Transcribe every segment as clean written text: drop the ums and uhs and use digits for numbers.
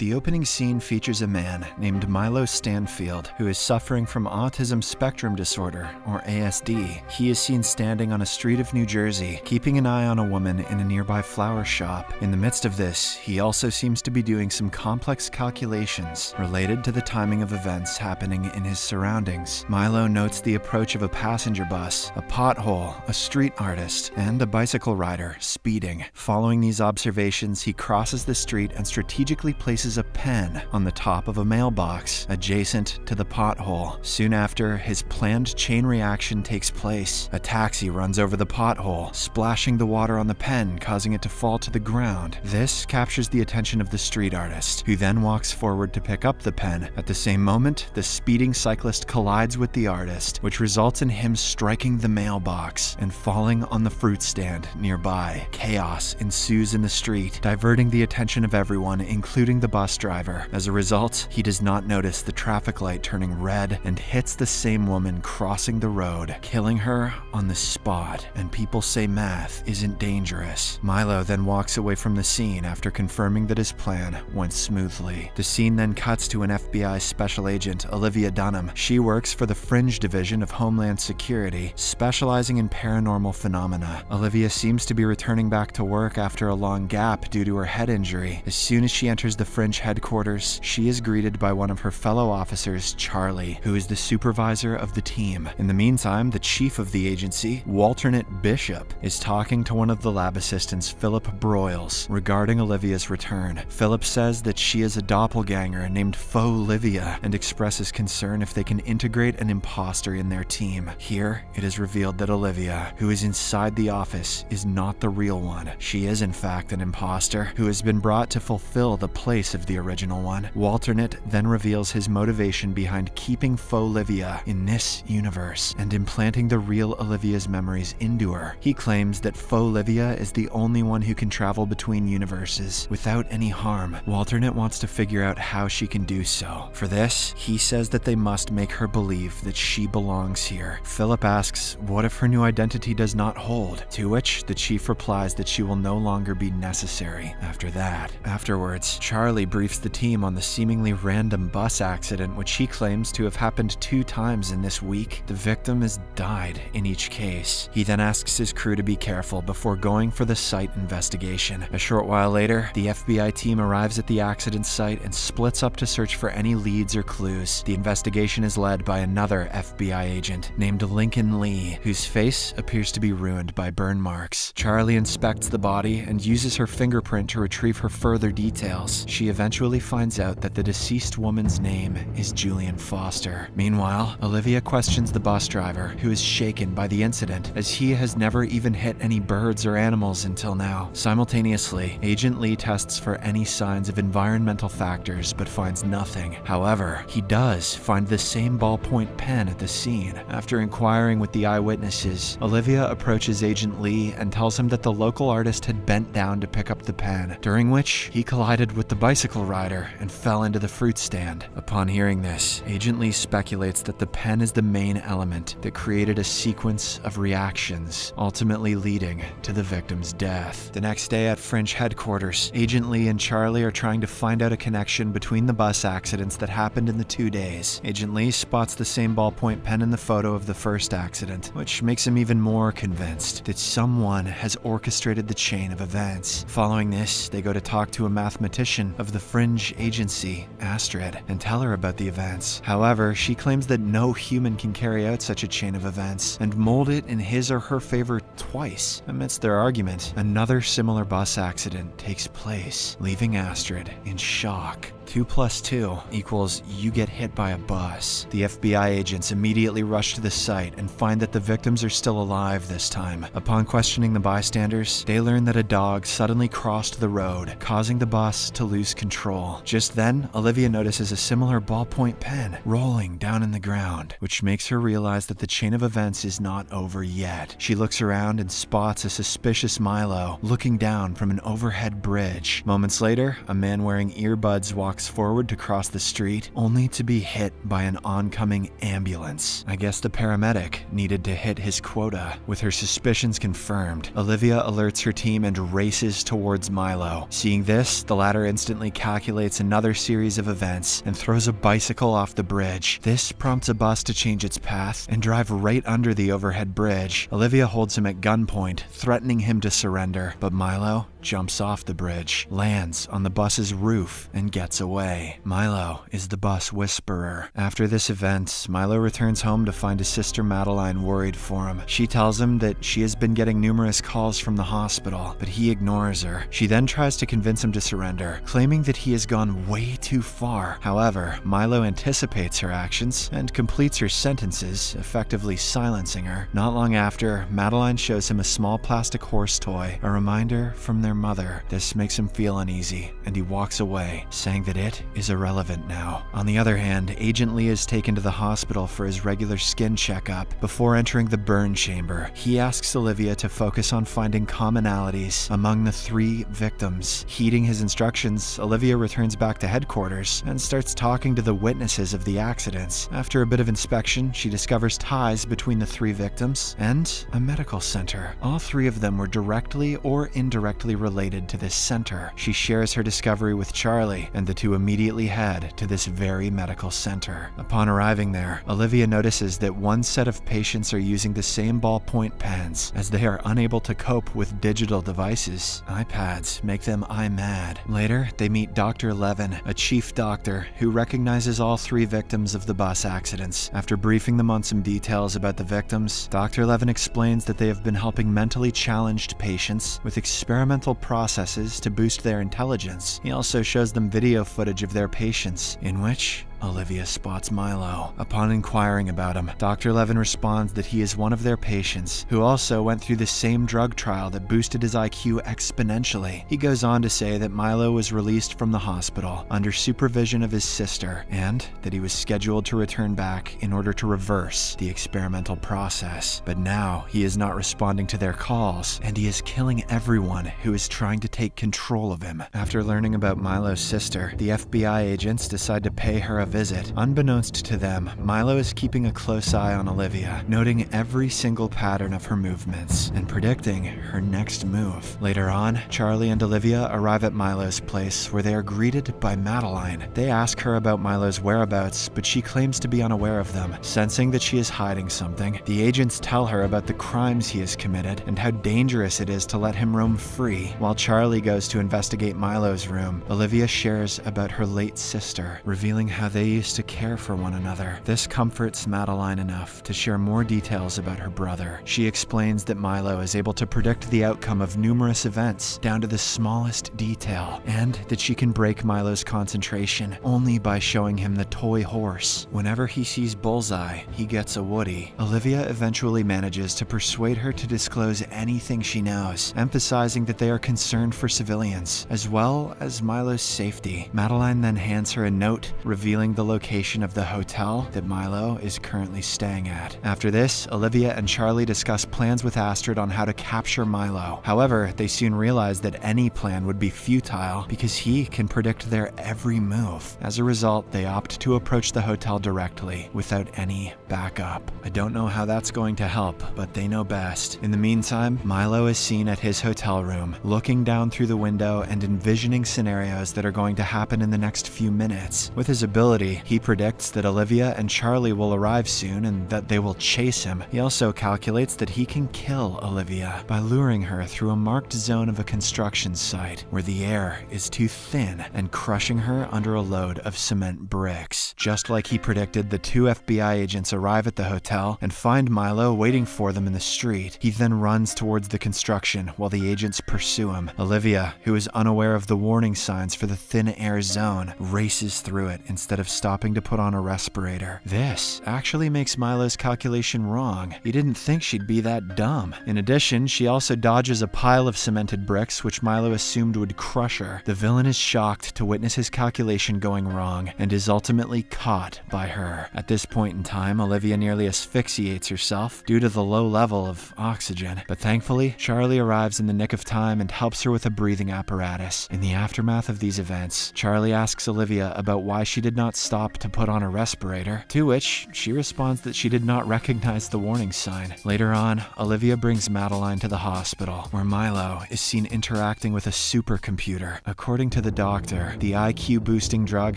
The opening scene features a man named Milo Stanfield who is suffering from autism spectrum disorder, or ASD. He is seen standing on a street of New Jersey, keeping an eye on a woman in a nearby flower shop. In the midst of this, he also seems to be doing some complex calculations related to the timing of events happening in his surroundings. Milo notes the approach of a passenger bus, a pothole, a street artist, and a bicycle rider speeding. Following these observations, he crosses the street and strategically places a pen on the top of a mailbox adjacent to the pothole. Soon after, his planned chain reaction takes place. A taxi runs over the pothole, splashing the water on the pen, causing it to fall to the ground. This captures the attention of the street artist, who then walks forward to pick up the pen. At the same moment, the speeding cyclist collides with the artist, which results in him striking the mailbox and falling on the fruit stand nearby. Chaos ensues in the street, diverting the attention of everyone, including the bus driver. As a result, he does not notice the traffic light turning red and hits the same woman crossing the road, killing her on the spot, and people say math isn't dangerous. Milo then walks away from the scene after confirming that his plan went smoothly. The scene then cuts to an FBI special agent, Olivia. She works for the Fringe division of Homeland Security, specializing in paranormal phenomena. Olivia seems to be returning back to work after a long gap due to her head injury. As soon as she enters the Fringe headquarters, she is greeted by one of her fellow officers, Charlie, who is the supervisor of the team. In the meantime, the chief of the agency, Walternate Bishop, is talking to one of the lab assistants, Philip Broyles, regarding Olivia's return. Philip says that she is a doppelganger named Fauxlivia and expresses concern if they can integrate an imposter in their team. Here, it is revealed that Olivia, who is inside the office, is not the real one. She is in fact an imposter who has been brought to fulfill the place of the original one. Walternate then reveals his motivation behind keeping Fauxlivia in this universe and implanting the real Olivia's memories into her. He claims that Fauxlivia is the only one who can travel between universes without any harm. Walternate wants to figure out how she can do so. For this, he says that they must make her believe that she belongs here. Philip asks, what if her new identity does not hold? To which the chief replies that she will no longer be necessary after that. Afterwards, Charlie briefs the team on the seemingly random bus accident which he claims to have happened 2 times in this week. The victim has died in each case. He then asks his crew to be careful before going for the site investigation. A short while later, the FBI team arrives at the accident site and splits up to search for any leads or clues. The investigation is led by another FBI agent named Lincoln Lee, whose face appears to be ruined by burn marks. Charlie inspects the body and uses her fingerprint to retrieve her further details. She eventually finds out that the deceased woman's name is Julian Foster. Meanwhile, Olivia questions the bus driver, who is shaken by the incident, as he has never even hit any birds or animals until now. Simultaneously, Agent Lee tests for any signs of environmental factors but finds nothing. However, he does find the same ballpoint pen at the scene. After inquiring with the eyewitnesses, Olivia approaches Agent Lee and tells him that the local artist had bent down to pick up the pen, during which he collided with the bicycle rider and fell into the fruit stand. Upon hearing this, Agent Lee speculates that the pen is the main element that created a sequence of reactions, ultimately leading to the victim's death. The next day at Fringe headquarters, Agent Lee and Charlie are trying to find out a connection between the bus accidents that happened in the 2 days. Agent Lee spots the same ballpoint pen in the photo of the first accident, which makes him even more convinced that someone has orchestrated the chain of events. Following this, they go to talk to a mathematician of the Fringe agency, Astrid, and tell her about the events. However, she claims that no human can carry out such a chain of events and mold it in his or her favor twice. Amidst their argument, another similar bus accident takes place, leaving Astrid in shock. 2 + 2 equals you get hit by a bus. The FBI agents immediately rush to the site and find that the victims are still alive this time. Upon questioning the bystanders, they learn that a dog suddenly crossed the road, causing the bus to lose control. Just then, Olivia notices a similar ballpoint pen rolling down in the ground, which makes her realize that the chain of events is not over yet. She looks around and spots a suspicious Milo looking down from an overhead bridge. Moments later, a man wearing earbuds walks walks forward to cross the street, only to be hit by an oncoming ambulance. I guess the paramedic needed to hit his quota. With her suspicions confirmed, Olivia alerts her team and races towards Milo. Seeing this, the latter instantly calculates another series of events and throws a bicycle off the bridge. This prompts a bus to change its path and drive right under the overhead bridge. Olivia holds him at gunpoint, threatening him to surrender, but Milo jumps off the bridge, lands on the bus's roof, and gets away. Milo is the bus whisperer. After this event, Milo returns home to find his sister Madeline worried for him. She tells him that she has been getting numerous calls from the hospital, but he ignores her. She then tries to convince him to surrender, claiming that he has gone way too far. However, Milo anticipates her actions and completes her sentences, effectively silencing her. Not long after, Madeline shows him a small plastic horse toy, a reminder from their mother. This makes him feel uneasy, and he walks away, saying that it is irrelevant now. On the other hand, Agent Lee is taken to the hospital for his regular skin checkup. Before entering the burn chamber, he asks Olivia to focus on finding commonalities among the 3 victims. Heeding his instructions, Olivia returns back to headquarters and starts talking to the witnesses of the accidents. After a bit of inspection, she discovers ties between the 3 victims and a medical center. All 3 of them were directly or indirectly related to this center. She shares her discovery with Charlie, and the two immediately head to this very medical center. Upon arriving there, Olivia notices that one set of patients are using the same ballpoint pens, as they are unable to cope with digital devices. iPads make them eye-mad. Later, they meet Dr. Levin, a chief doctor who recognizes all 3 victims of the bus accidents. After briefing them on some details about the victims, Dr. Levin explains that they have been helping mentally challenged patients with experimental processes to boost their intelligence. He also shows them video footage of their patients, in which Olivia spots Milo. Upon inquiring about him, Dr. Levin responds that he is one of their patients who also went through the same drug trial that boosted his IQ exponentially. He goes on to say that Milo was released from the hospital under supervision of his sister, and that he was scheduled to return back in order to reverse the experimental process. But now he is not responding to their calls, and he is killing everyone who is trying to take control of him. After learning about Milo's sister, the FBI agents decide to pay her a visit. Unbeknownst to them, Milo is keeping a close eye on Olivia, noting every single pattern of her movements and predicting her next move. Later on, Charlie and Olivia arrive at Milo's place, where they are greeted by Madeline. They ask her about Milo's whereabouts, but she claims to be unaware of them. Sensing that she is hiding something, the agents tell her about the crimes he has committed and how dangerous it is to let him roam free. While Charlie goes to investigate Milo's room, Olivia shares about her late sister, revealing how they used to care for one another. This comforts Madeline enough to share more details about her brother. She explains that Milo is able to predict the outcome of numerous events down to the smallest detail, and that she can break Milo's concentration only by showing him the toy horse. Whenever he sees Bullseye, he gets a Woody. Olivia eventually manages to persuade her to disclose anything she knows, emphasizing that they are concerned for civilians, as well as Milo's safety. Madeline then hands her a note revealing the location of the hotel that Milo is currently staying at. After this, Olivia and Charlie discuss plans with Astrid on how to capture Milo. However, they soon realize that any plan would be futile because he can predict their every move. As a result, they opt to approach the hotel directly without any backup. I don't know how that's going to help, but they know best. In the meantime, Milo is seen at his hotel room, looking down through the window and envisioning scenarios that are going to happen in the next few minutes. With his ability, he predicts that Olivia and Charlie will arrive soon and that they will chase him. He also calculates that he can kill Olivia by luring her through a marked zone of a construction site where the air is too thin and crushing her under a load of cement bricks. Just like he predicted, the 2 FBI agents arrive at the hotel and find Milo waiting for them in the street. He then runs towards the construction while the agents pursue him. Olivia, who is unaware of the warning signs for the thin air zone, races through it instead of of stopping to put on a respirator. This actually makes Milo's calculation wrong. He didn't think she'd be that dumb. In addition, she also dodges a pile of cemented bricks, which Milo assumed would crush her. The villain is shocked to witness his calculation going wrong and is ultimately caught by her. At this point in time, Olivia nearly asphyxiates herself due to the low level of oxygen, but thankfully, Charlie arrives in the nick of time and helps her with a breathing apparatus. In the aftermath of these events, Charlie asks Olivia about why she did not stop to put on a respirator, to which she responds that she did not recognize the warning sign. Later on, Olivia brings Madeline to the hospital, where Milo is seen interacting with a supercomputer. According to the doctor, the IQ-boosting drug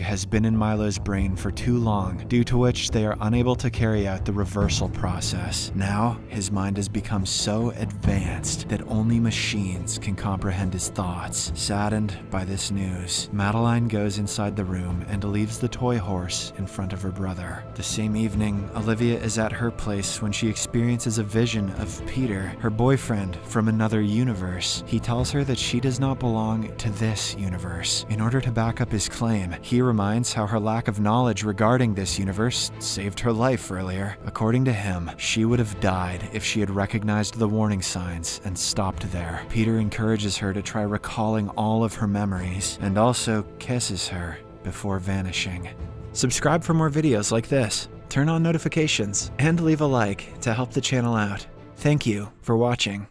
has been in Milo's brain for too long, due to which they are unable to carry out the reversal process. Now, his mind has become so advanced that only machines can comprehend his thoughts. Saddened by this news, Madeline goes inside the room and leaves the toy horse in front of her brother. The same evening, Olivia is at her place when she experiences a vision of Peter, her boyfriend from another universe. He tells her that she does not belong to this universe. In order to back up his claim, he reminds how her lack of knowledge regarding this universe saved her life earlier. According to him, she would have died if she had recognized the warning signs and stopped there. Peter encourages her to try recalling all of her memories and also kisses her before vanishing. Subscribe for more videos like this, turn on notifications, and leave a like to help the channel out. Thank you for watching.